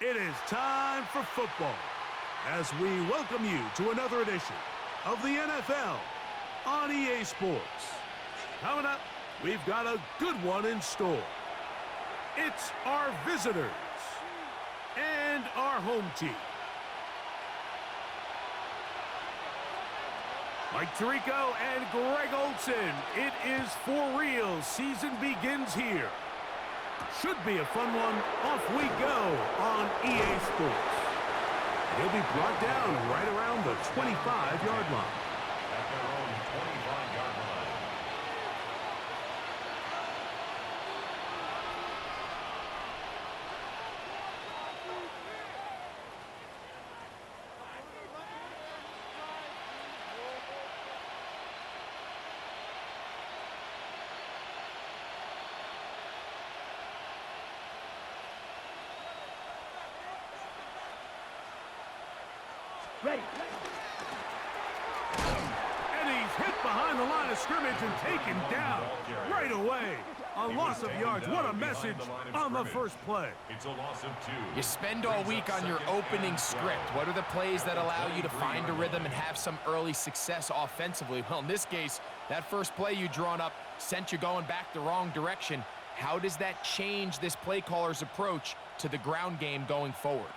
It is time for football as we welcome you to another edition of the NFL on EA Sports. Coming up, we've got a good one in store. It's our visitors and our home team. Mike Tirico and Greg Olsen, it is for real. Season begins here. Should be a fun one. Off we go on EA Sports. He'll be brought down right around the 25-yard line. At their own 25-yard line. Ready. And he's hit behind the line of scrimmage and taken down right away. A loss of yards. What a message on the first play. It's a loss of 2. You spend all week on your opening script. What are the plays that allow you to find a rhythm and have some early success offensively? Well, in this case, that first play you drawn up sent you going back the wrong direction. How does that change this play caller's approach to the ground game going forward?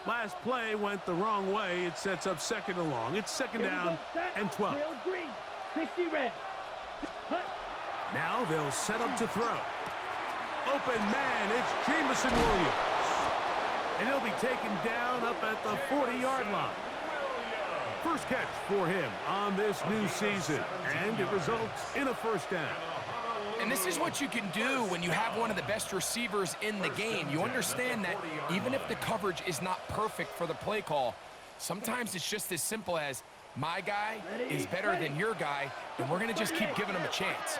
Last play went the wrong way. It sets up second and long. It's second down and 12. Green, 60 red. Now they'll set up to throw. Open man, it's Jamison Williams. And he'll be taken down up at the 40-yard line. First catch for him on this new season, and it results in a first down. And this is what you can do when you have one of the best receivers in the game. You understand that even if the coverage is not perfect for the play call, sometimes it's just as simple as my guy is better than your guy, and we're going to just keep giving him a chance.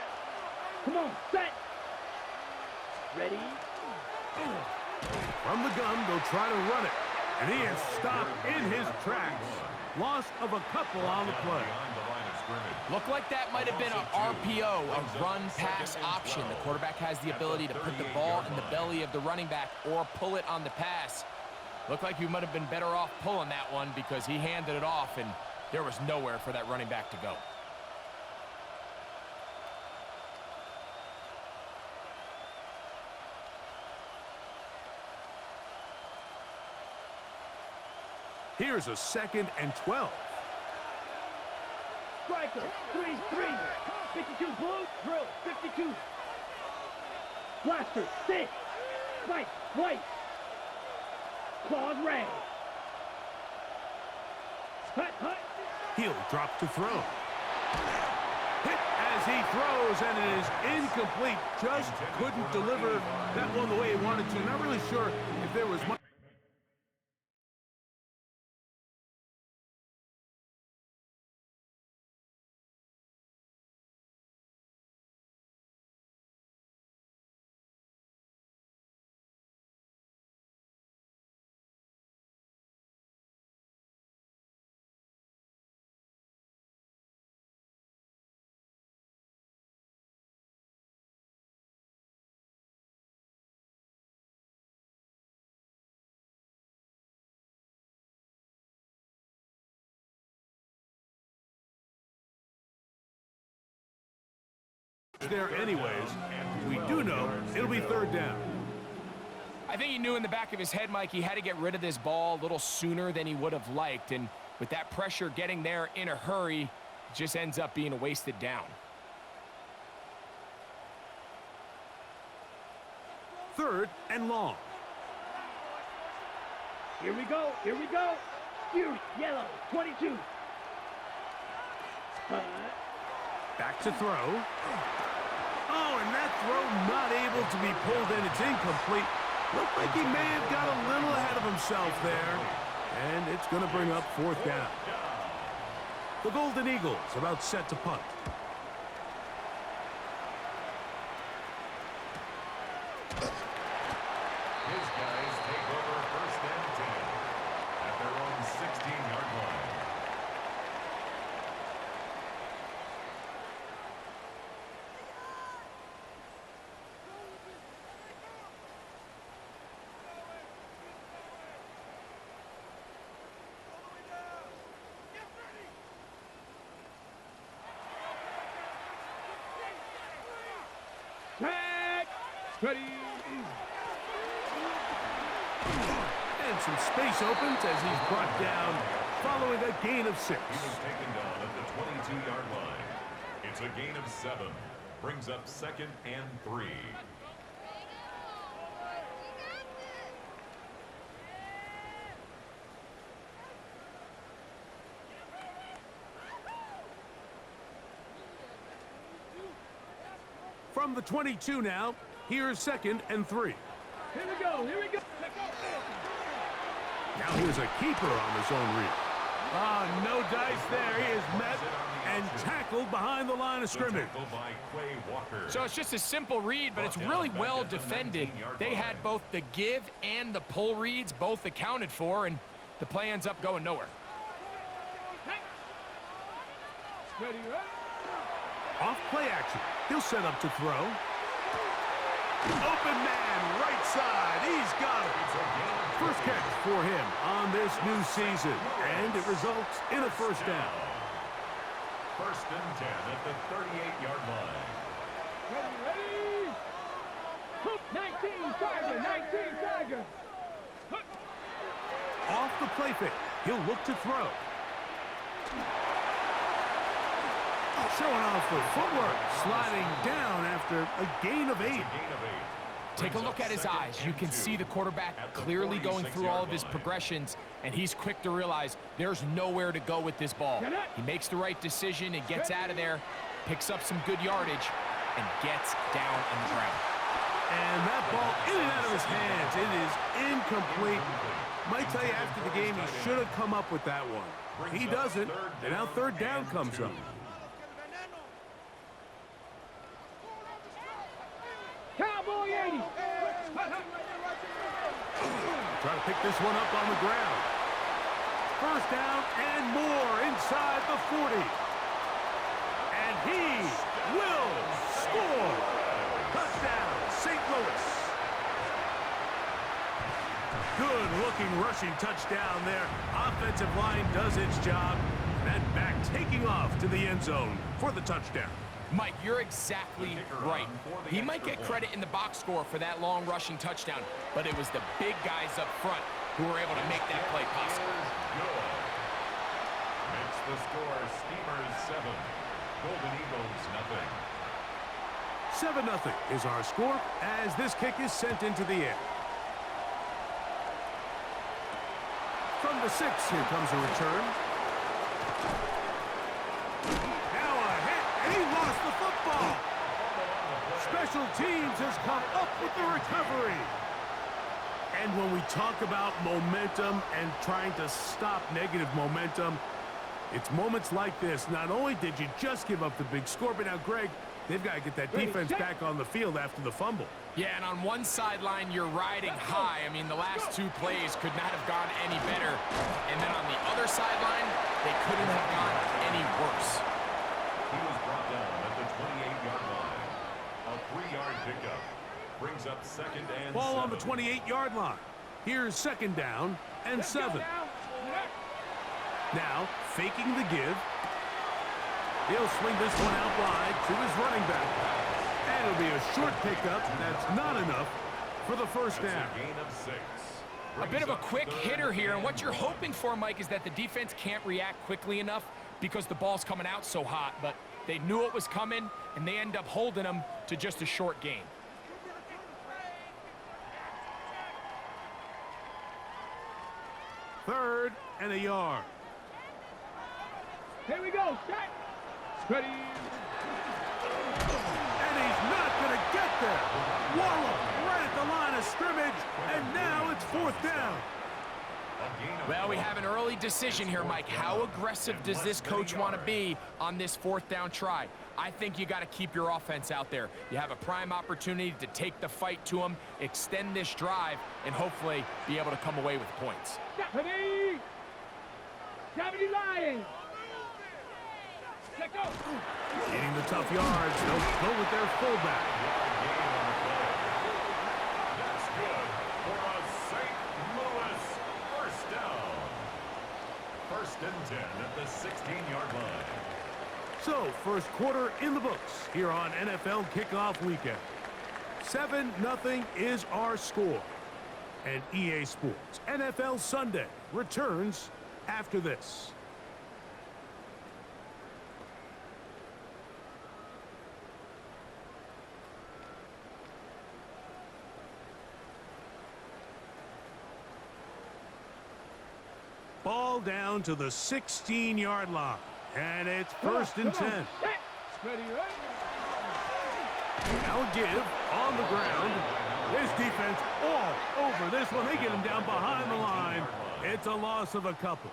Come on, set. Ready. From the gun, they'll try to run it. And he is stopped in his tracks. Loss of a couple on the play. Looked like that might have been an RPO, a run-pass option. The quarterback has the ability to put the ball in the belly of the running back or pull it on the pass. Looked like he might have been better off pulling that one because he handed it off, and there was nowhere for that running back to go. Here's a 2nd and 12. Striker, 3-3. 52 blue, drill, 52. Blaster, 6. Right, white. Claws red. Hut, hut. He'll drop to throw. Hit as he throws, and it is incomplete. Just couldn't deliver that one the way he wanted to. Not really sure if there was much. There anyways. We do know it'll be 3rd down. I think he knew in the back of his head, Mike, he had to get rid of this ball a little sooner than he would have liked. And with that pressure getting there in a hurry, it just ends up being a wasted down. 3rd and long. Here we go, here we go. Fury, yellow, 22. Back to throw. Oh, and that throw not able to be pulled in. It's incomplete. Looked like he may have got a little ahead of himself there. And it's going to bring up 4th down. The Golden Eagles about set to punt. Ready. And some space opens as he's brought down following a gain of 6. He was taken down at the 22-yard line. It's a gain of 7. Brings up 2nd and 3. From the 22 now, here's 2nd and 3. Here we go. Here we go. Now here's a keeper on his own read. Ah, no dice there. He is met and tackled behind the line of scrimmage. So it's just a simple read, but it's really well defended. They had both the give and the pull reads both accounted for, and the play ends up going nowhere. Ready. Off play action. He'll set up to throw. Open man, right side. He's got it. First catch for him on this new season, and it results in a first down. 1st and 10 at the 38-yard line. Ready. Hook 19, Tiger. 19, Tiger. Hook. Off the play fake. He'll look to throw. Showing off the footwork, sliding down after a gain of 8. Take a look at his eyes. You can see the quarterback clearly going through all of his progressions, and he's quick to realize there's nowhere to go with this ball. He makes the right decision and gets out of there, picks up some good yardage, and gets down on the ground. And that ball in and out of his hands. It is incomplete. Might tell you after the game he should have come up with that one. He doesn't, and now 3rd down comes up. Cowboy 80. Try to pick this one up on the ground. First down and more inside the 40. And he will score. Touchdown, St. Louis. Good-looking rushing touchdown there. Offensive line does its job. That back taking off to the end zone for the touchdown. Mike, you're exactly right. He might get credit in the box score for that long rushing touchdown, but it was the big guys up front who were able to make that play possible. Makes the score Steamers 7, Golden Eagles nothing. 7-0 is our score as this kick is sent into the air. From the 6, here comes a return. He lost the football. Special teams has come up with the recovery. And when we talk about momentum and trying to stop negative momentum, it's moments like this. Not only did you just give up the big score, but now, Greg, they've got to get that defense back on the field after the fumble. Yeah, and on one sideline, you're riding high. I mean, the last 2 plays could not have gone any better. And then on the other sideline, they couldn't have gone any worse. He was brought down at the 28-yard line. A 3-yard pickup brings up 2nd and 7. Ball on the 28-yard line. Here's 2nd down and 7. Now, faking the give. He'll swing this one out wide to his running back. And it'll be a short pickup. That's not enough for the first down. A gain of 6. A bit of a quick hitter here, and what you're hoping for, Mike, is that the defense can't react quickly enough because the ball's coming out so hot, but they knew it was coming, and they end up holding them to just a short gain. Third and a yard. Here we go. Set. Ready. And he's not going to get there. Wallop right at the line of scrimmage, and now it's 4th down. Well, we have an early decision here, Mike. How aggressive does this coach want to be on this 4th down try? I think you got to keep your offense out there. You have a prime opportunity to take the fight to them, extend this drive, and hopefully be able to come away with points. Ready. 70 Lions. Let go. Getting the tough yards. They'll go with their fullback. That's good for a St. Louis first down. 1st and 10 at the 16-yard line. So, first quarter in the books here on NFL Kickoff Weekend. 7-0 is our score. And EA Sports NFL Sunday returns after this. Ball down to the 16-yard line. And it's 1st and 10. Now a give on the ground. This defense all over this one. They get him down behind the line. It's a loss of a couple.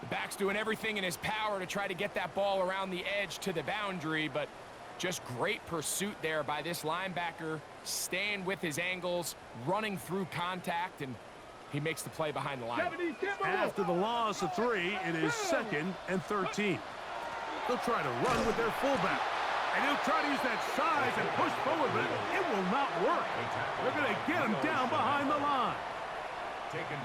The back's doing everything in his power to try to get that ball around the edge to the boundary, but just great pursuit there by this linebacker, staying with his angles, running through contact, and he makes the play behind the line. After the loss of 3, it is 2nd and 13. They'll try to run with their fullback. And he'll try to use that size and push forward, but it will not work. They're going to get him down behind the line.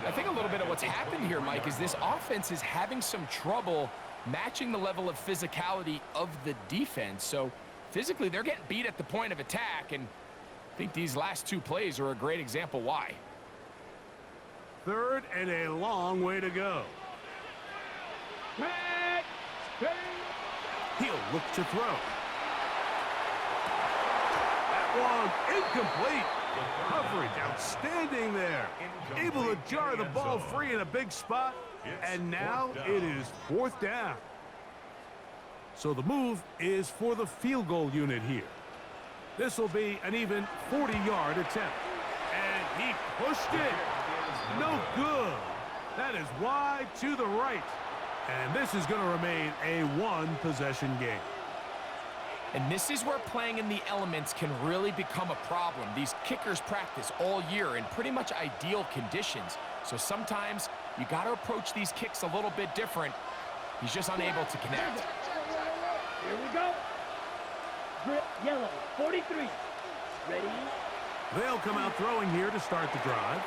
I think a little bit of what's happened here, Mike, is this offense is having some trouble matching the level of physicality of the defense. So physically, they're getting beat at the point of attack, and I think these last 2 plays are a great example why. 3rd and a long way to go. He'll look to throw. That one incomplete. Coverage outstanding there. Able to jar the ball free in a big spot. And now it is 4th down. So the move is for the field goal unit here. This will be an even 40-yard attempt. And he pushed it. No good. That is wide to the right. And this is going to remain a 1-possession game. And this is where playing in the elements can really become a problem. These kickers practice all year in pretty much ideal conditions. So sometimes you got to approach these kicks a little bit different. He's just unable to connect. Here we go. Grip yellow, 43. Ready? They'll come out throwing here to start the drive.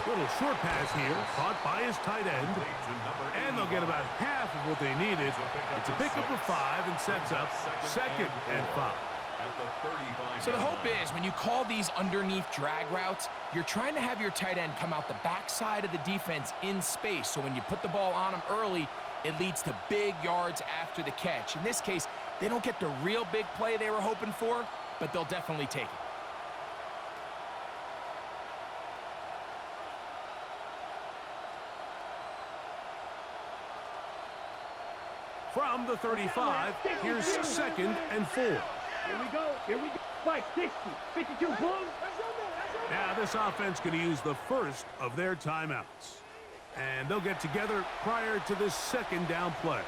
Little short pass here, caught by his tight end. And they'll get about half of what they needed. It's a pickup of 5 and sets up 2nd and 5. So the hope is when you call these underneath drag routes, you're trying to have your tight end come out the backside of the defense in space. So when you put the ball on him early, it leads to big yards after the catch. In this case, they don't get the real big play they were hoping for, but they'll definitely take it. From the 35, here's 2nd and 4. Here we go. Here we go. 560. 52 blue. Now this offense going to use the first of their timeouts. And they'll get together prior to this 2nd down play.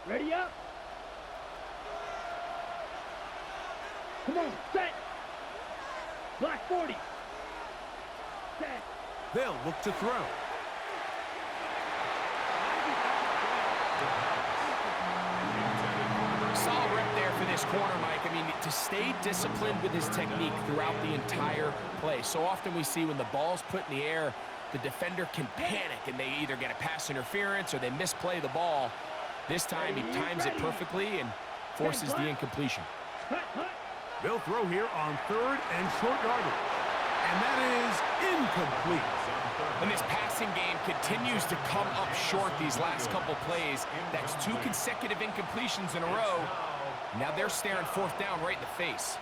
Ready up. Come on, set. Black 40. Set. They'll look to throw. Solid rip there for this corner, Mike. I mean, to stay disciplined with his technique throughout the entire play. So often we see when the ball's put in the air, the defender can panic and they either get a pass interference or they misplay the ball. This time he times it perfectly and forces the incompletion. They'll throw here on 3rd and short yardage. And that is incomplete. And this passing game continues to come up short these last couple plays. That's 2 consecutive incompletions in a row. Now they're staring 4th down right in the face.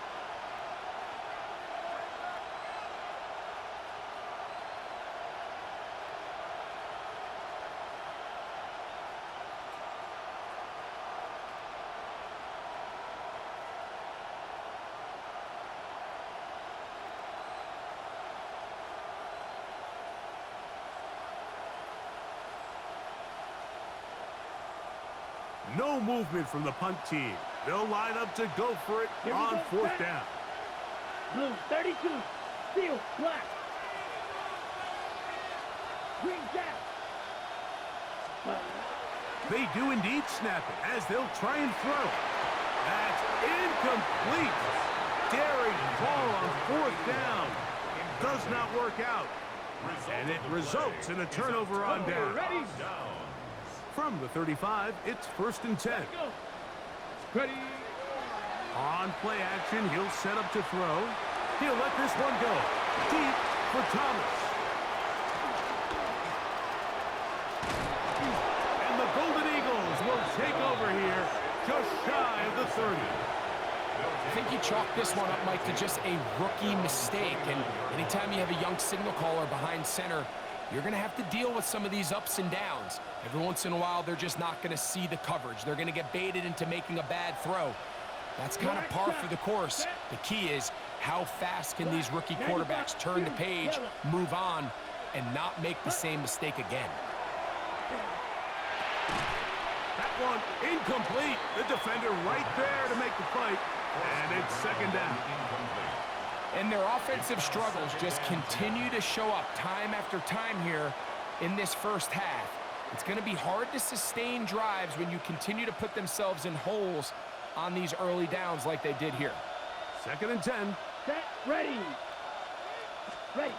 No movement from the punt team. They'll line up to go for it on 4th down. Blue 32. Steel black. Green gap. They do indeed snap it as they'll try and throw. That's incomplete. Daring ball on fourth down. Does not work out. And it results in a turnover on down. From the 35, it's 1st and 10. Ready. On play action, he'll set up to throw. He'll let this one go. Deep for Thomas. And the Golden Eagles will take over here just shy of the 30. I think you chalk this one up, Mike, to just a rookie mistake. And anytime you have a young signal caller behind center, you're going to have to deal with some of these ups and downs. Every once in a while, they're just not going to see the coverage. They're going to get baited into making a bad throw. That's kind of par for the course. The key is how fast can these rookie quarterbacks turn the page, move on, and not make the same mistake again. That one incomplete. The defender right there to make the fight. And it's 2nd down. And their offensive struggles just continue to show up time after time here in this first half. It's going to be hard to sustain drives when you continue to put themselves in holes on these early downs like they did here. 2nd and 10. Set. Ready. Ready.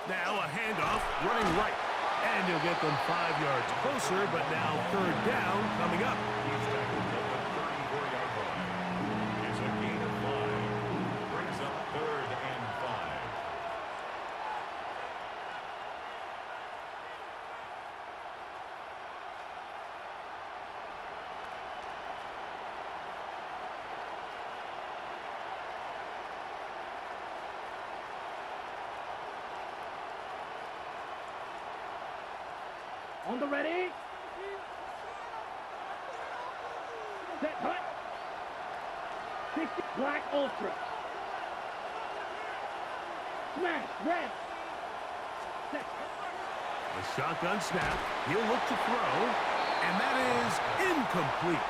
Now a handoff running right. And he'll get them 5 yards closer, but now 3rd down coming up. He's tackled at the 34-yard line. It's a gain of 5. Brings up 3rd and 5. On the ready. Set. Hut. 60 Black Ultra. Smash. Red. Set. A shotgun snap. He'll look to throw. And that is incomplete.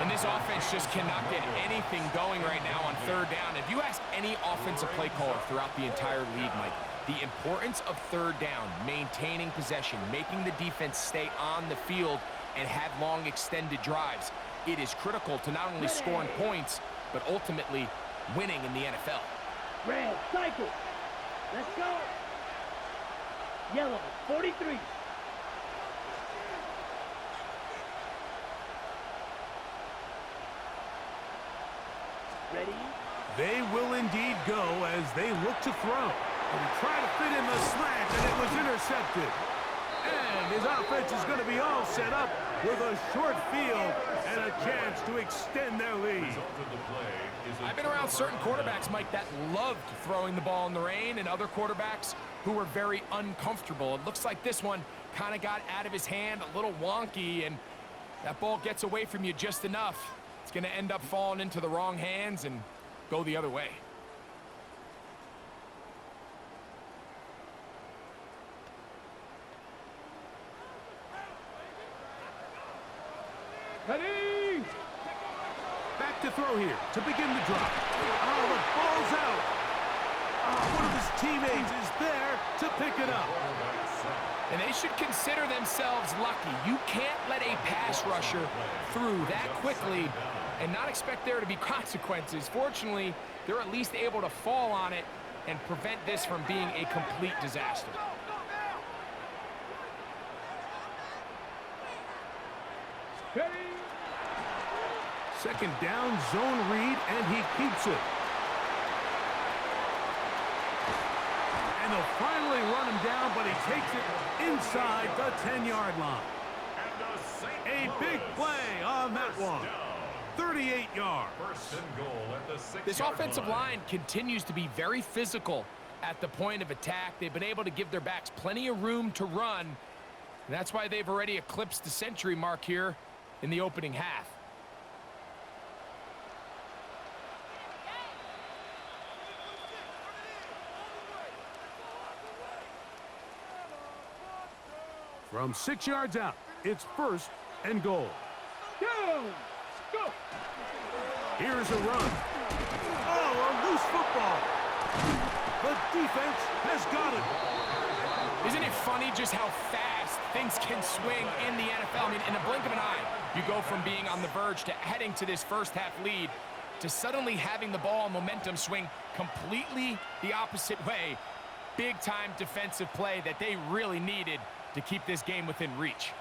And this offense just cannot get anything going right now on 3rd down. If you ask any offensive play caller throughout the entire league, Mike, the importance of 3rd down, maintaining possession, making the defense stay on the field, and have long extended drives, it is critical to not only scoring points, but ultimately winning in the NFL. Red. Cycle. Let's go. Yellow. 43. Ready. They will indeed go as they look to throw. And try to fit in the slant, and it was intercepted. And his offense is going to be all set up with a short field and a chance to extend their lead. I've been around certain quarterbacks, Mike, that loved throwing the ball in the rain, and other quarterbacks who were very uncomfortable. It looks like this one kind of got out of his hand, a little wonky, and that ball gets away from you just enough. It's going to end up falling into the wrong hands and go the other way. Ready. Back to throw here to begin the drop. Oh, the ball's out. Oh, one of his teammates is there to pick it up. And they should consider themselves lucky. You can't let a pass rusher through that quickly and not expect there to be consequences. Fortunately, they're at least able to fall on it and prevent this from being a complete disaster. Ready. 2nd down, zone read, and he keeps it. And they'll finally run him down, but he takes it inside the 10-yard line. A big play on that one. 38 yards. First and goal at the 6-yard This offensive line continues to be very physical at the point of attack. They've been able to give their backs plenty of room to run. And that's why they've already eclipsed the century mark here in the opening half. From 6 yards out, it's 1st and goal. Go. Go. Here's a run. Oh, a loose football. The defense has got it. Isn't it funny just how fast things can swing in the NFL. I mean, in a blink of an eye, you go from being on the verge to heading to this first half lead to suddenly having the ball momentum swing completely the opposite way. Big time defensive play that they really needed to keep this game within reach.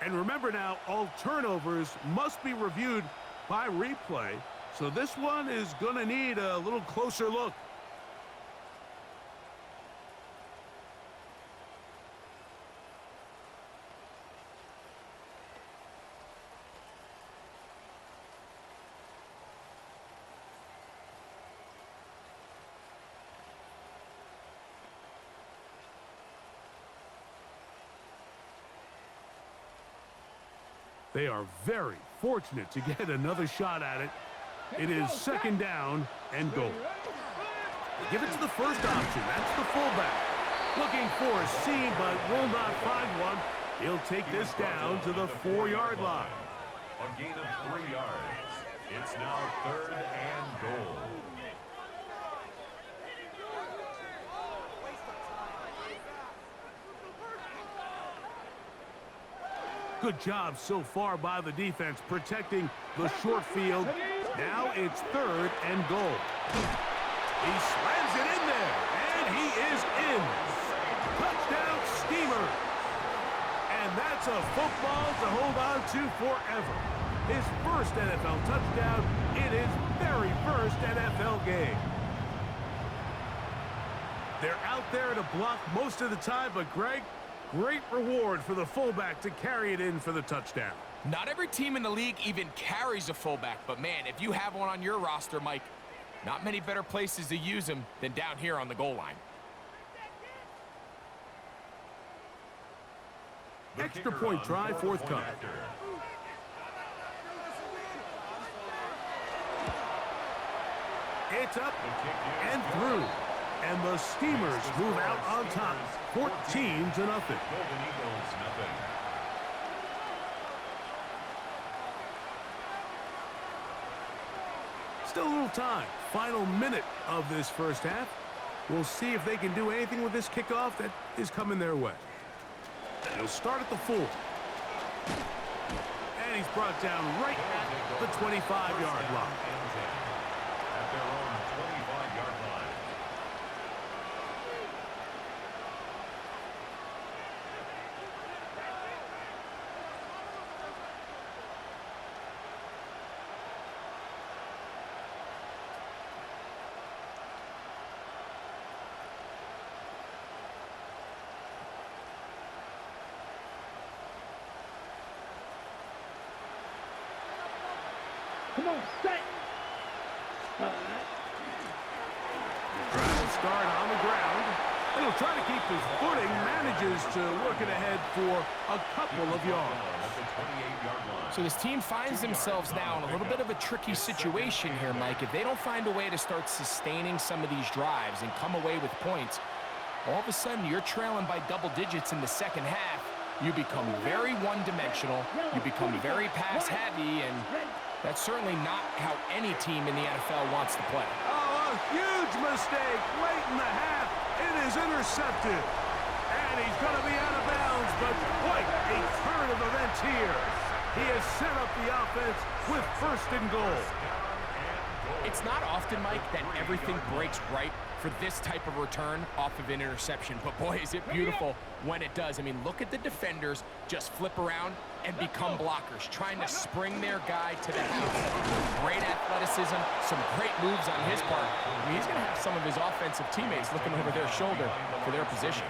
And remember now, all turnovers must be reviewed by replay, so this one is going to need a little closer look. They are very fortunate to get another shot at it. It is second down and goal. They give it to the first option. That's the fullback. Looking for a seam, but will not find one. He'll take this down to the 4-yard line. A gain of 3 yards. It's now 3rd and goal. Good job so far by the defense protecting the short field. Now it's 3rd and goal. He slams it in there, and he is in. Touchdown Steamers. And that's a football to hold on to forever. His first NFL touchdown in his very first NFL game. They're out there to block most of the time, but Greg, great reward for the fullback to carry it in for the touchdown. Not every team in the league even carries a fullback, but man, if you have one on your roster, Mike, not many better places to use him than down here on the goal line. Extra point try forthcoming. It's up and through. And the Steamers move out on top, 14-0. Golden Eagles, nothing. Still a little time. Final minute of this first half. We'll see if they can do anything with this kickoff that is coming their way. He'll start at the 4. And he's brought down right at the 25-yard line. At their own 25-yard line. Come on, set. Trying to start on the ground. And he'll try to keep his footing. Manages to work it ahead for a couple of yards. So this team finds themselves now in a little bit of a tricky situation here, Mike. If they don't find a way to start sustaining some of these drives and come away with points, all of a sudden you're trailing by double digits in the second half. You become very one-dimensional. You become very pass-heavy, and that's certainly not how any team in the NFL wants to play. Oh, a huge mistake late in the half. It is intercepted. And he's going to be out of bounds, but quite a turn of events here. He has set up the offense with 1st and goal. It's not often, Mike, that everything breaks right for this type of return off of an interception. But boy, is it beautiful when it does. I mean, look at the defenders just flip around and become blockers, trying to spring their guy to the house. Great athleticism, some great moves on his part. I mean, he's going to have some of his offensive teammates looking over their shoulder for their position.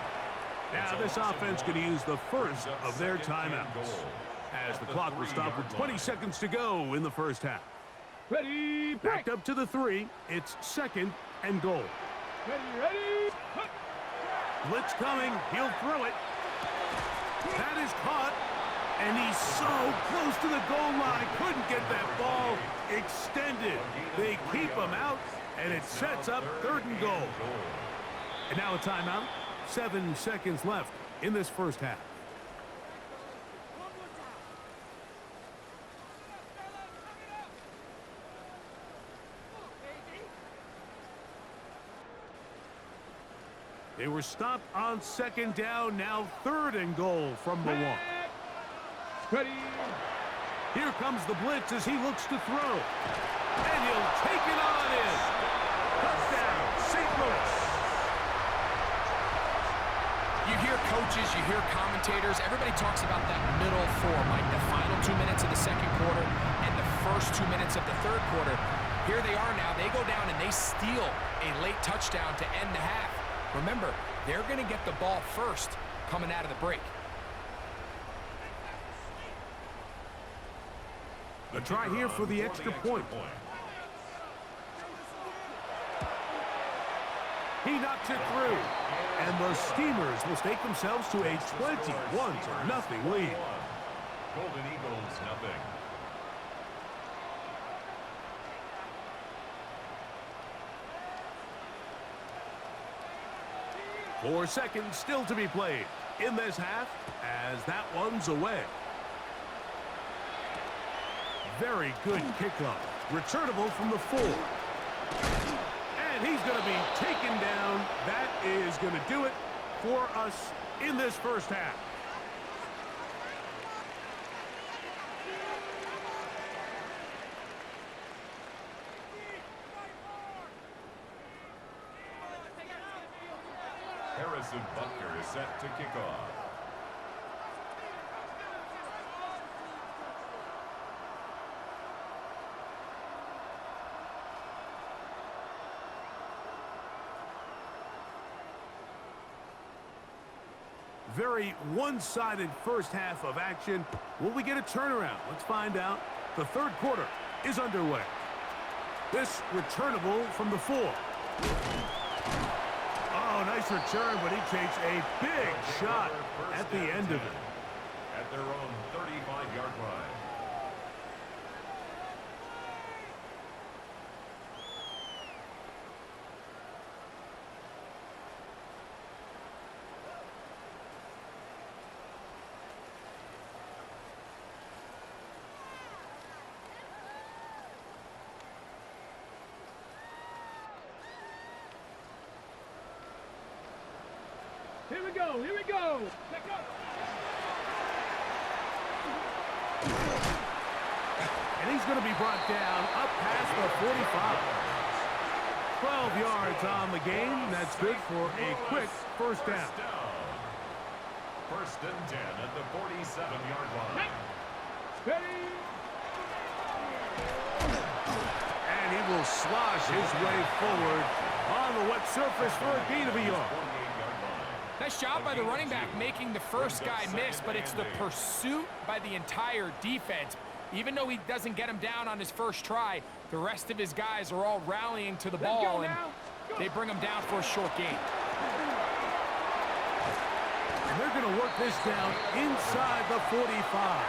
Now this offense going to use the first of their timeouts, as the clock will stop with 20 seconds to go in the first half. Ready, Backed up to the 3. It's 2nd and goal. ready. Blitz coming. He'll throw it. That is caught. And he's so close to the goal line. Couldn't get that ball extended. They keep him out, and it sets up 3rd and goal. And now a timeout. 7 seconds left in this first half. They were stopped on second down, now 3rd and goal from the 1. Ready. Here comes the blitz as he looks to throw. And he'll take it on in. Touchdown, St. Louis. You hear coaches, you hear commentators, everybody talks about that middle 4, like the final 2 minutes of the second quarter and the first 2 minutes of the third quarter. Here they are now. They go down and they steal a late touchdown to end the half. Remember, they're going to get the ball first coming out of the break. A try here for the extra point. He knocks it through. And the Steamers will stake themselves to a 21-0 lead. Golden Eagles, nothing. Four seconds still to be played in this half as that one's away. Very good kickoff. Returnable from the 4. And he's going to be taken down. That is going to do it for us in this first half. Harrison Butker is set to kick off. Very one-sided first half of action. Will we get a turnaround? Let's find out. The third quarter is underway. This returnable from the 4. Oh, nice return, but he takes a big shot at the end of it. At their own 35-yard line. Here we go. Here we go. Pick up. And he's going to be brought down up past the 45. 12 yards on the game. That's good for a quick first down. First and 10 at the 47-yard line. Ready. And he will slosh his way forward on the wet surface for a gain of a yard. Nice job by the running back making the first guy miss, but it's the pursuit by the entire defense. Even though he doesn't get him down on his first try, the rest of his guys are all rallying to the ball, and they bring him down for a short gain. And they're going to work this down inside the 45.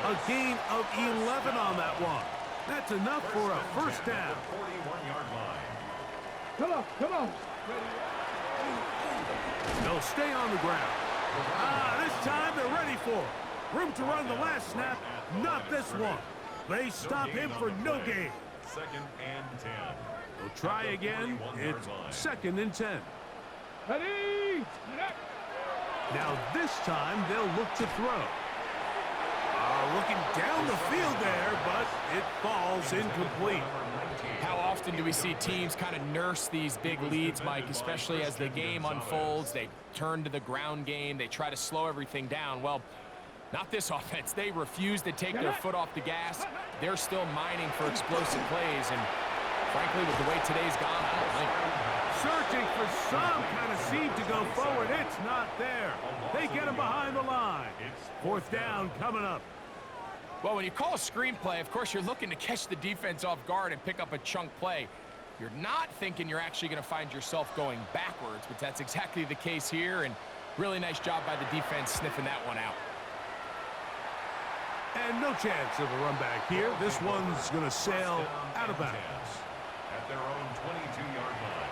A gain of 11 on that one. That's enough for a first down. 41-yard line. Come on. Come on. They'll stay on the ground. This time they're ready for it. Room to run the last snap, not this one. They stop him for no gain. Second and 10. They'll try again. It's second and 10. Ready. Now this time they'll look to throw. Looking down the field there, but it falls incomplete. How often do we see teams kind of nurse these big leads, Mike, especially as the game unfolds? They turn to the ground game. They try to slow everything down. Well, not this offense. They refuse to take their foot off the gas. They're still mining for explosive plays, and frankly, with the way today's gone, I don't think. Searching for some kind of seam to go forward. It's not there. They get him behind the line. Fourth down coming up. Well, when you call a screenplay, of course, you're looking to catch the defense off guard and pick up a chunk play. You're not thinking you're actually going to find yourself going backwards, but that's exactly the case here, and really nice job by the defense sniffing that one out. And no chance of a run back here. This one's going to sail out of bounds. At their own 22-yard line.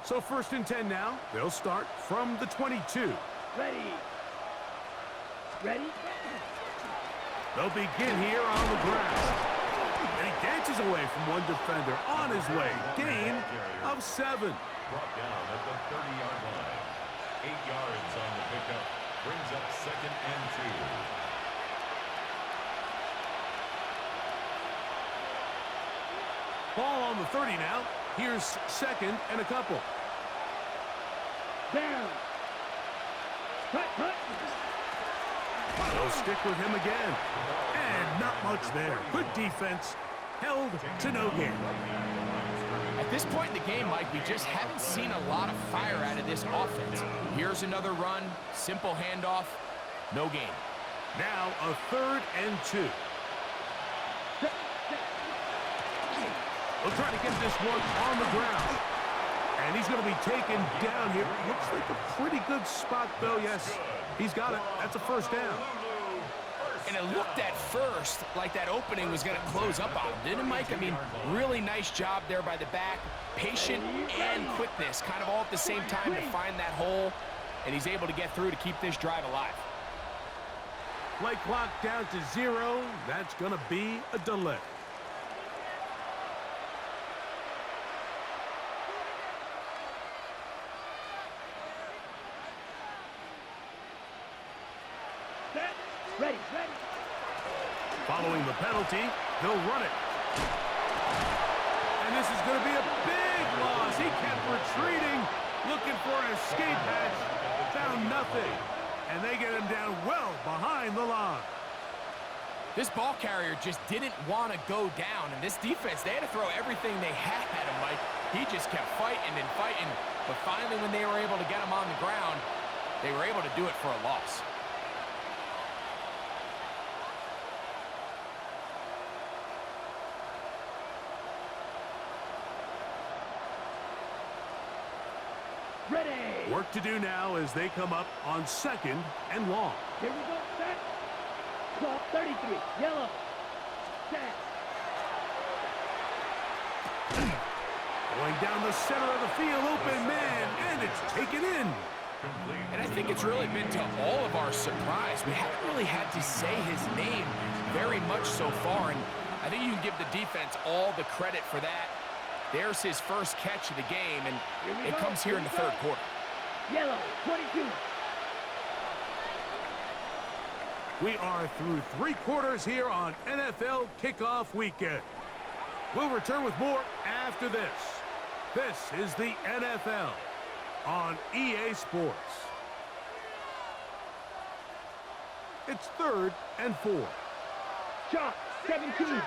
So 1st and 10 now. They'll start from the 22. Ready. Ready. They'll begin here on the ground. And he dances away from one defender on his way. Gain of 7. Brought down at the 30-yard line. 8 yards on the pickup. Brings up 2nd and 2. Ball on the 30 now. Here's 2nd and a couple. Down. Cut. They'll stick with him again. And not much there. Good defense. Held to no gain. At this point in the game, Mike, we just haven't seen a lot of fire out of this offense. Here's another run. Simple handoff. No gain. Now a 3rd and 2. We'll try to get this one on the ground. And he's going to be taken down here. Looks like a pretty good spot, though. Yes, he's got it. That's a 1st down. And it looked at first like that opening was going to close up on him, didn't it, Mike? I mean, really nice job there by the back. Patient and quickness, kind of all at the same time to find that hole. And he's able to get through to keep this drive alive. Play clock down to 0. That's going to be a delay. Ready. Following the penalty, they'll run it. And this is going to be a big loss. He kept retreating, looking for an escape hatch. Found nothing. And they get him down well behind the line. This ball carrier just didn't want to go down. And this defense, they had to throw everything they had at him, Mike. He just kept fighting and fighting. But finally, when they were able to get him on the ground, they were able to do it for a loss. Ready. Work to do now as they come up on 2nd and long. Here we go. Set. Clock 33. Yellow. Set. Going down the center of the field, open man, and it's taken in. And I think it's really been to all of our surprise. We haven't really had to say his name very much so far, and I think you can give the defense all the credit for that. There's his first catch of the game, and it comes here in the 3rd quarter. Yellow, 22. We are through 3 quarters here on NFL Kickoff Weekend. We'll return with more after this. This is the NFL on EA Sports. It's 3rd and 4. Shot, 17.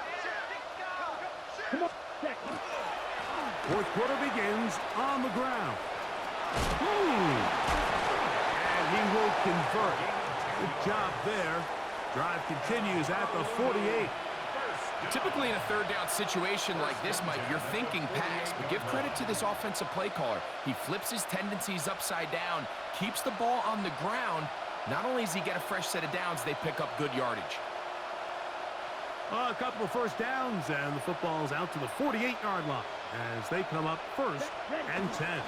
Come on, 2nd. 4th quarter begins on the ground. And he will convert. Good job there. Drive continues at the 48. Typically in a 3rd down situation like this, Mike, you're thinking pass, but give credit to this offensive play caller. He flips his tendencies upside down, keeps the ball on the ground. Not only does he get a fresh set of downs, they pick up good yardage. A couple of 1st downs, and the football's out to the 48-yard line as they come up 1st and 10.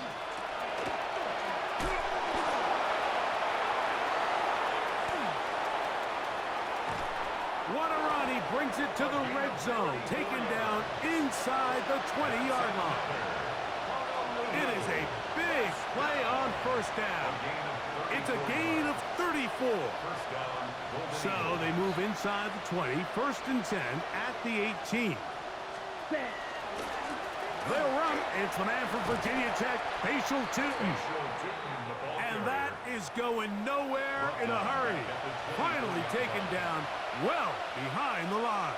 What a run. He brings it to the red zone, taken down inside the 20-yard line. It is a big play on 1st down. It's a gain of 34. So they move inside the 20, 1st and 10 at the 18. They'll run. It's the man from Virginia Tech, Facial Tootin. And that is going nowhere in a hurry. Finally taken down well behind the line.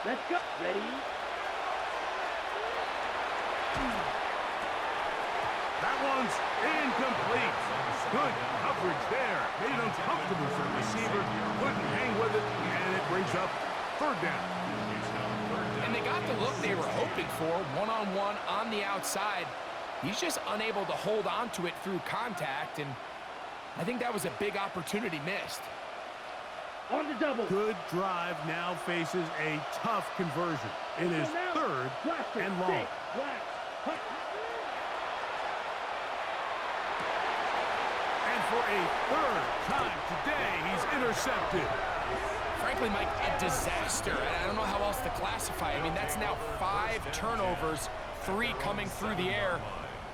Let's go. Ready. That one's incomplete. Good coverage there. Made it uncomfortable for the receiver. Couldn't hang with it, and it brings up 3rd down. And they got the look they were hoping for, one-on-one on the outside. He's just unable to hold on to it through contact, and I think that was a big opportunity missed. On the double. Good drive now faces a tough conversion. It is third and long. And for a third time today, he's intercepted. Frankly, Mike, a disaster. I don't know how else to classify it. I mean, that's now 5 turnovers, 3 coming through the air.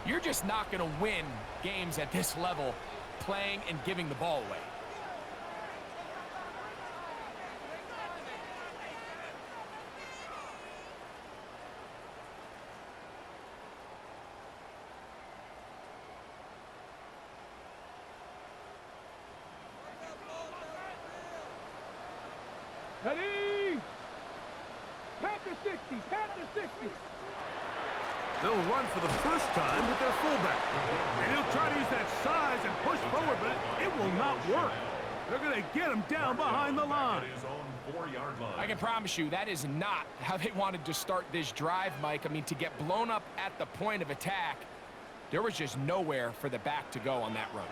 You're just not going to win games at this level playing and giving the ball away. Ready? Panther 60, Panther 60. They'll run for the first time with their fullback. And he'll try to use that size and push forward, but it will not work. They're going to get him down behind the line. I can promise you that is not how they wanted to start this drive, Mike. I mean, to get blown up at the point of attack, there was just nowhere for the back to go on that run.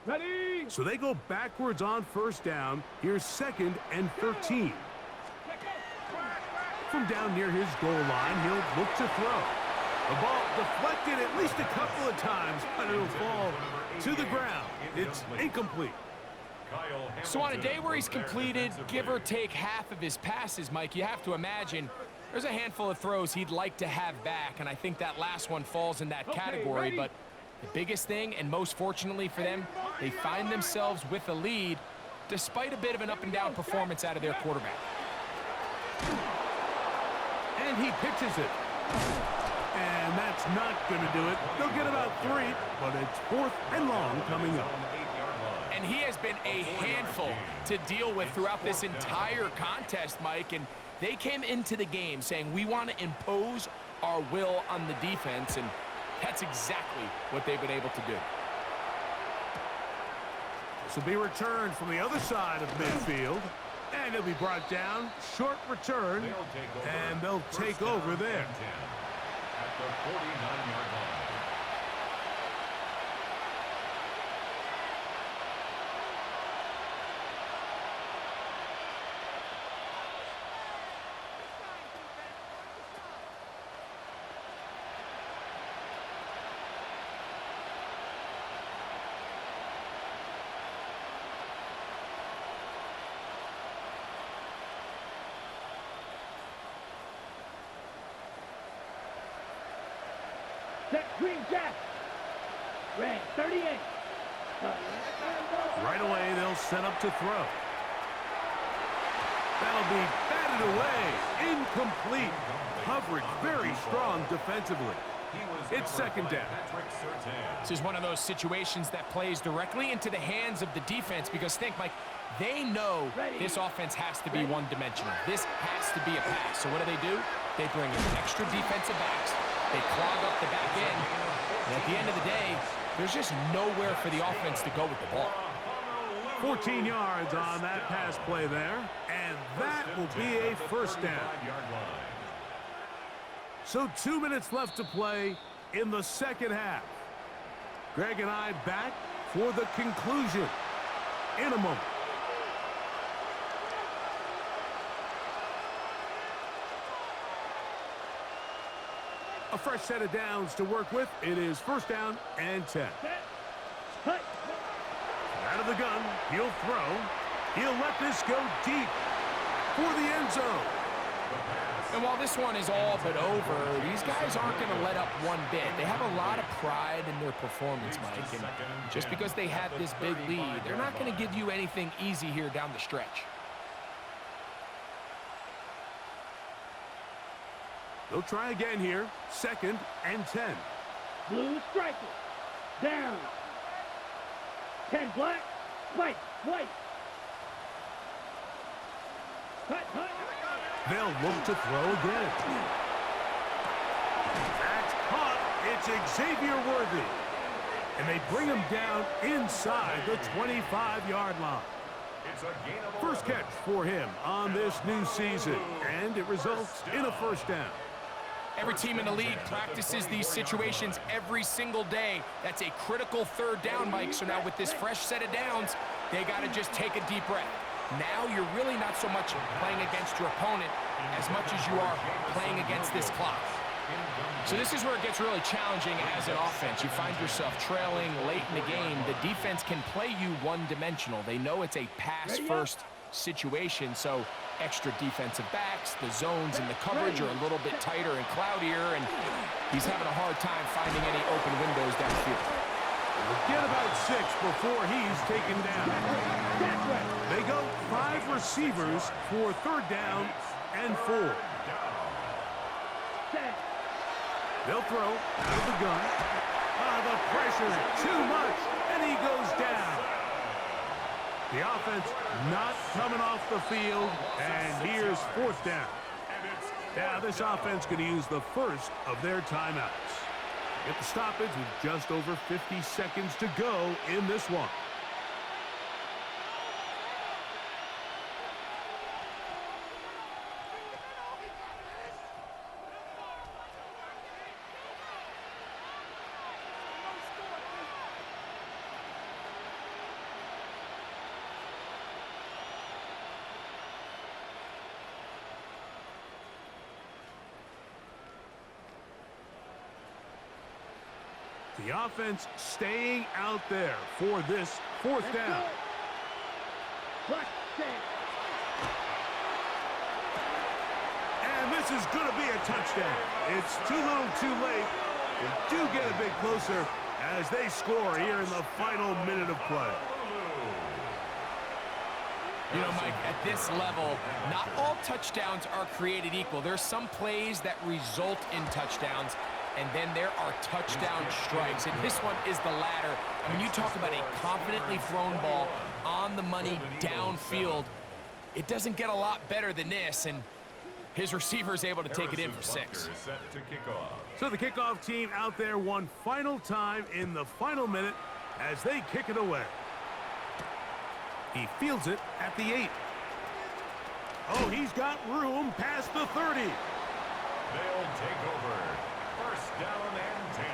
Ready? So they go backwards on first down. Here's 2nd and 13. From down near his goal line, he'll look to throw. The ball deflected at least a couple of times, but it'll fall to the ground. It's incomplete. So on a day where he's completed, give or take half of his passes, Mike, you have to imagine there's a handful of throws he'd like to have back, and I think that last one falls in that category. But the biggest thing, and most fortunately for them, they find themselves with a lead despite a bit of an up-and-down performance out of their quarterback. And he pitches it. And that's not going to do it. They'll get about 3, but it's 4th and long coming up. And he has been a handful to deal with throughout this entire contest, Mike. And they came into the game saying, we want to impose our will on the defense, and that's exactly what they've been able to do. This will be returned from the other side of midfield. And it'll be brought down. Short return. And they'll take over there. At the 49-yard line. Set Green Jack. Red 38. Right away, they'll set up to throw. That'll be batted away. Incomplete. Coverage very strong defensively. It's 2nd down. This is one of those situations that plays directly into the hands of the defense, because think, Mike, they know this offense has to be one-dimensional. This has to be a pass. So what do? They bring in extra defensive backs. They clog up the back end. And at the end of the day, there's just nowhere for the offense to go with the ball. 14 yards on that pass play there. And that will be a first down. So 2 minutes left to play in the second half. Greg and I back for the conclusion in a moment. A fresh set of downs to work with. It is 1st down and 10. Out of the gun, he'll throw. He'll let this go deep for the end zone. And while this one is all but over, these guys aren't going to let up one bit. They have a lot of pride in their performance, Mike. And just because they have this big lead, they're not going to give you anything easy here down the stretch. They'll try again here. 2nd and 10. Blue striker. Down. 10 black. White. Cut. They'll look to throw again. That's caught. It's Xavier Worthy. And they bring him down inside the 25-yard line. First catch for him on this new season. And it results in a first down. Every team in the league practices these situations every single day. That's a critical third down, Mike. So now with this fresh set of downs, they got to just take a deep breath. Now you're really not so much playing against your opponent as much as you are playing against this clock. So this is where it gets really challenging as an offense. You find yourself trailing late in the game. The defense can play you one-dimensional. They know it's a pass-first situation, so extra defensive backs, the zones and the coverage are a little bit tighter and cloudier, and he's having a hard time finding any open windows downfield. Get about 6 before he's taken down. They go 5 receivers for third down and 4. They'll throw out of the gun. The pressure too much, and he goes down. The offense not coming off the field, and here's fourth down. Now this offense going to use the first of their timeouts. Get the stoppage with just over 50 seconds to go in this one. The offense staying out there for this fourth down. And this is going to be a touchdown. It's too little too late. They do get a bit closer as they score here in the final minute of play. You know, Mike, at this level, not all touchdowns are created equal. There's some plays that result in touchdowns, and then there are touchdown strikes, and this one is the latter. I mean, you talk about a confidently thrown ball on the money downfield. It doesn't get a lot better than this, and his receiver is able to take it in for 6. So the kickoff team out there one final time in the final minute as they kick it away. He fields it at the 8. Oh, he's got room past the 30. They'll take over. First down and 10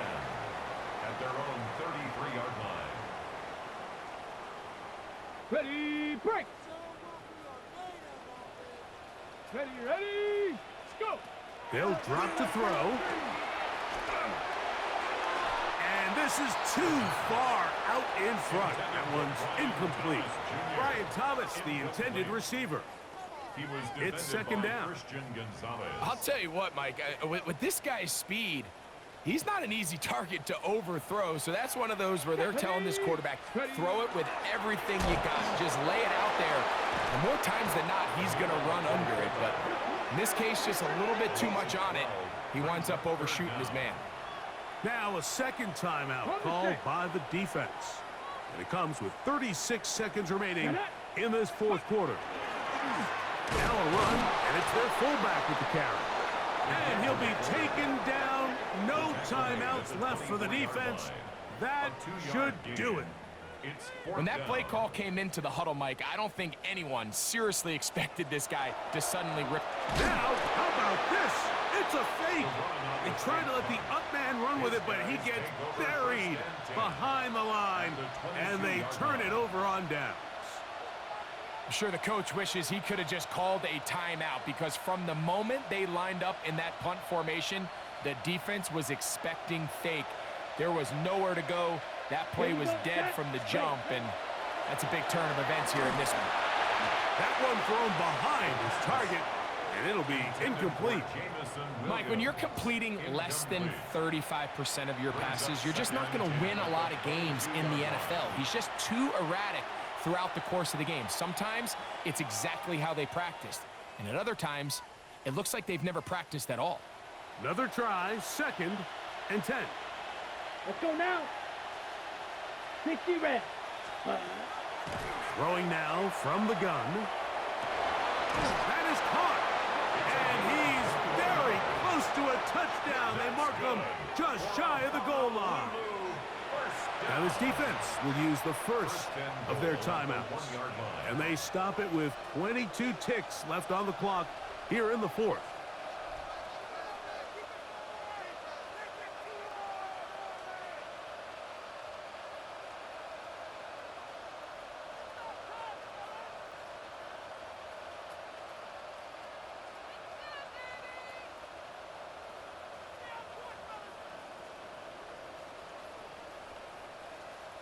at their own 33-yard line. Ready, break. Ready, let's go. They'll drop to throw. And this is too far out in front. That one's incomplete. Brian Thomas, the intended receiver. It's second down. I'll tell you what, Mike, with this guy's speed, he's not an easy target to overthrow. So that's one of those where they're telling this quarterback, throw it with everything you got. Just lay it out there. And more times than not, he's going to run under it. But in this case, just a little bit too much on it. He winds up overshooting his man. Now a second timeout called by the defense. And it comes with 36 seconds remaining in this fourth quarter. Now a run, and it's their fullback with the carry. And he'll be taken down. No timeouts left for the defense. That should do it. When that play call came into the huddle, Mike, I don't think anyone seriously expected this guy to suddenly rip. Now, how about this? It's a fake. They try to let the up man run with it, but he gets buried behind the line, and they turn it over on downs. I'm sure the coach wishes he could have just called a timeout, because from the moment they lined up in that punt formation, the defense was expecting fake. There was nowhere to go. That play was dead from the jump, and that's a big turn of events here in this one. That one thrown behind his target, and it'll be incomplete. Mike, when you're completing less than 35% of your passes, you're just not going to win a lot of games in the NFL. He's just too erratic throughout the course of the game. Sometimes it's exactly how they practiced, and at other times it looks like they've never practiced at all. Another try, second and 10. Let's go now. 60 reps. Throwing now from the gun. That is caught. And he's very close to a touchdown. They mark him just shy of the goal line. Now this defense will use the first of their timeouts. And they stop it with 22 ticks left on the clock here in the fourth.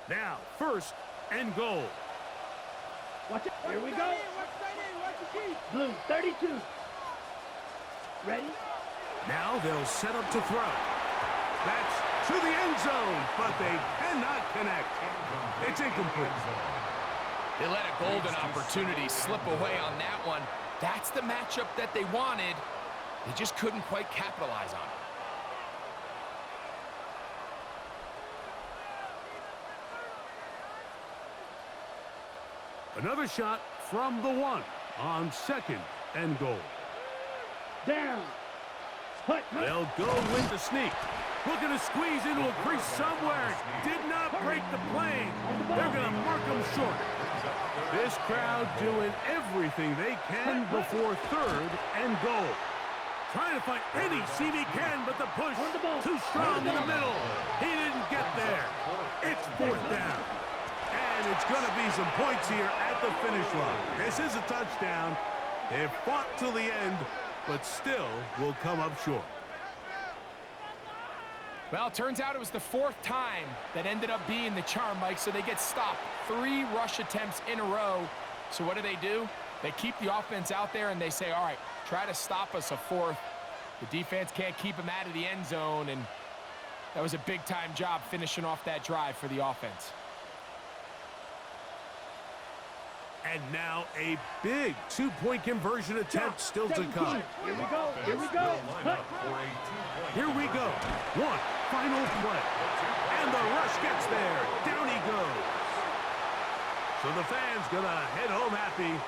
Now, first and goal. Watch it. Here we go. Blue, 32. Ready? Now they'll set up to throw. That's to the end zone, but they cannot connect. It's incomplete. They let a golden opportunity slip away on that one. That's the matchup that they wanted. They just couldn't quite capitalize on it. Another shot from the 1 on second and goal. Down. Hut. They'll go with the sneak. Looking to squeeze into a crease somewhere. Did not break the plane. They're going to mark them short. This crowd doing everything they can before third and goal. Trying to find any seam he can, but the push too strong in the middle. He didn't get there. It's fourth down. And it's going to be some points here at the finish line. This is a touchdown. They've fought till the end, but still will come up short. Well, it turns out it was the 4th time that ended up being the charm, Mike, so they get stopped 3 rush attempts in a row. So what do? They keep the offense out there, and they say, all right, try to stop us a 4th. The defense can't keep them out of the end zone, and that was a big-time job finishing off that drive for the offense. And now a big 2-point conversion attempt still to come. Here we go. Here we go. Hut. Here we go. One final play. And the rush gets there. Down he goes. So the fans gonna head home happy.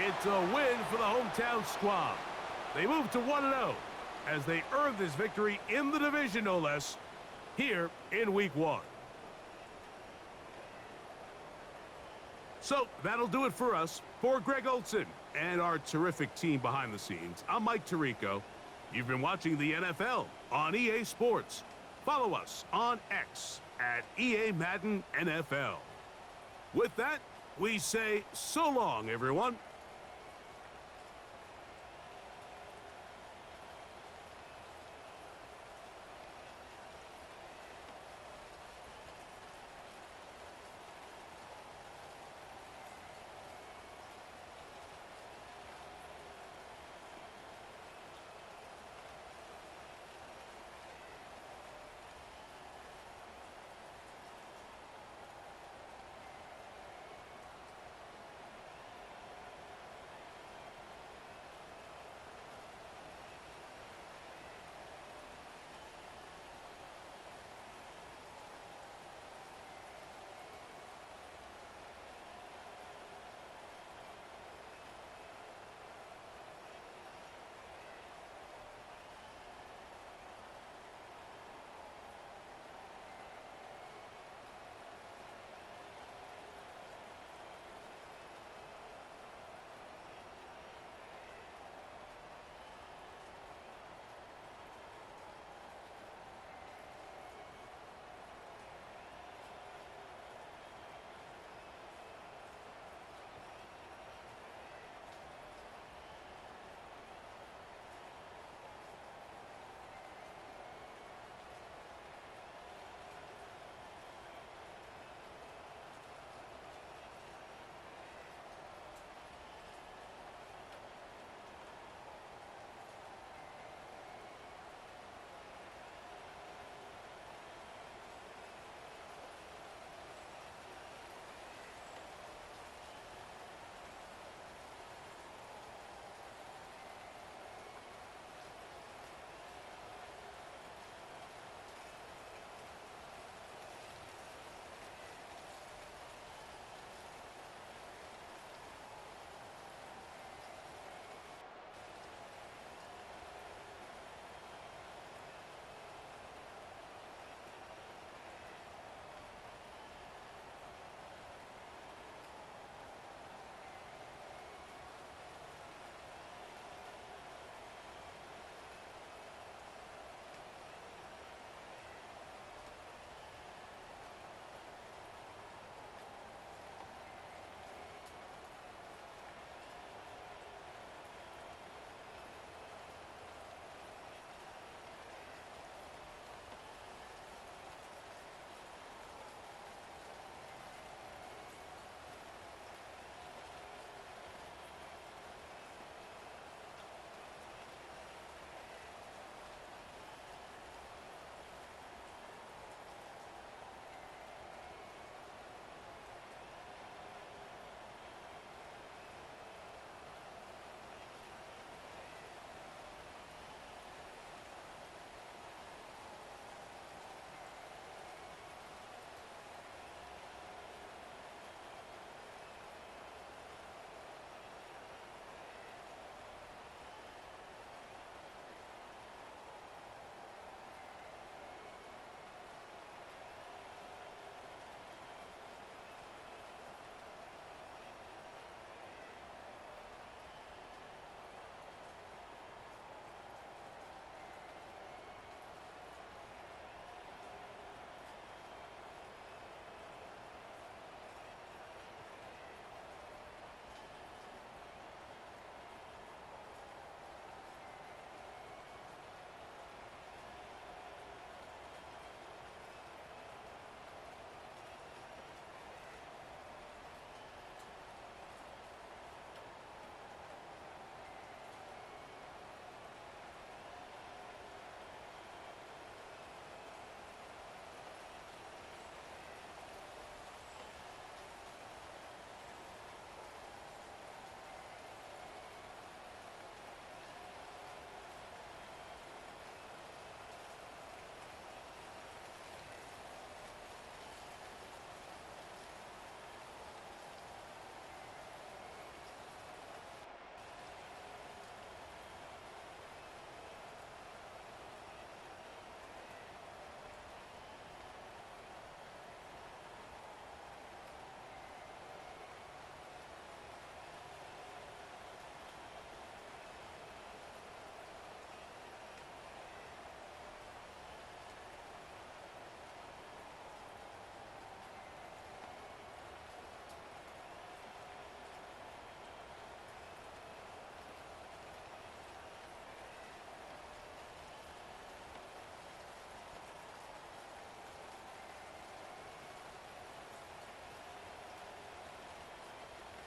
It's a win for the hometown squad. They move to 1-0 as they earn this victory in the division, no less, here in Week 1. So that'll do it for us. For Greg Olson and our terrific team behind the scenes, I'm Mike Tirico. You've been watching the NFL on EA Sports. Follow us on X at EA Madden NFL. With that, we say so long, everyone.